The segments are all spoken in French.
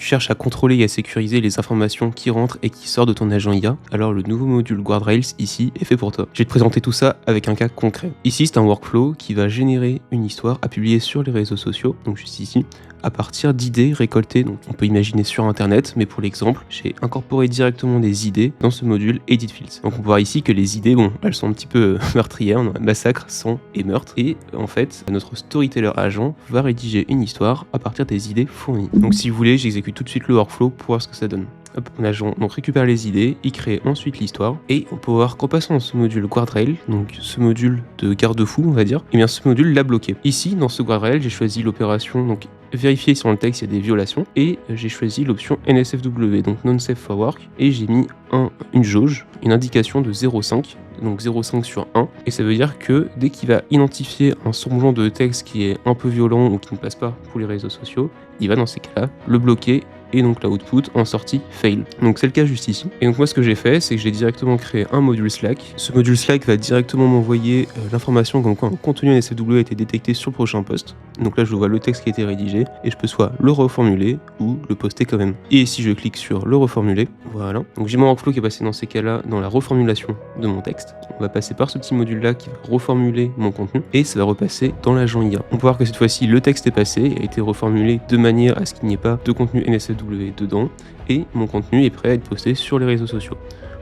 tu cherches à contrôler et à sécuriser les informations qui rentrent et qui sortent de ton agent IA, alors le nouveau module Guardrails ici est fait pour toi. Je vais te présenter tout ça avec un cas concret. Ici, c'est un workflow qui va générer une histoire à publier sur les réseaux sociaux, donc juste ici, à partir d'idées récoltées, donc on peut imaginer sur internet, mais pour l'exemple, j'ai incorporé directement des idées dans ce module Edit Fields. Donc on peut voir ici que les idées, bon, elles sont un petit peu meurtrières, on a massacre, sang et meurtre, et en fait, notre storyteller agent va rédiger une histoire à partir des idées fournies. Donc si vous voulez, j'exécute tout de suite le workflow pour voir ce que ça donne. Hop, mon agent donc récupère les idées, il crée ensuite l'histoire, et on peut voir qu'en passant dans ce module Guardrail, donc ce module de garde-fou on va dire, et bien ce module l'a bloqué. Ici dans ce Guardrail, j'ai choisi l'opération donc vérifier si dans le texte il y a des violations, et j'ai choisi l'option NSFW, donc Non Safe for Work, et j'ai mis une jauge, une indication de 0,5, donc 0,5 sur 1, et ça veut dire que dès qu'il va identifier un semblant de texte qui est un peu violent ou qui ne passe pas pour les réseaux sociaux, il va dans ces cas-là le bloquer et donc l'output en sortie fail. Donc c'est le cas juste ici. Et donc moi ce que j'ai fait, c'est que j'ai directement créé un module Slack. Ce module Slack va directement m'envoyer l'information comme quoi un contenu NSFW a été détecté sur le prochain post. Donc là je vois le texte qui a été rédigé et je peux soit le reformuler ou le poster quand même. Et si je clique sur le reformuler, voilà. Donc j'ai mon workflow qui est passé dans ces cas-là dans la reformulation de mon texte. On va passer par ce petit module là qui va reformuler mon contenu et ça va repasser dans l'agent IA. On peut voir que cette fois-ci le texte est passé et a été reformulé de manière à ce qu'il n'y ait pas de contenu NSFW dedans et mon contenu est prêt à être posté sur les réseaux sociaux.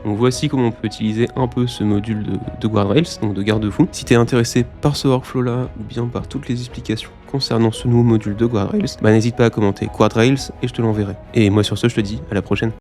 Donc voici comment on peut utiliser un peu ce module de Guardrails, donc de garde-fou. Si tu es intéressé par ce workflow là ou bien par toutes les explications concernant ce nouveau module de Guardrails, n'hésite pas à commenter Guardrails et je te l'enverrai. Et moi sur ce je te dis à la prochaine.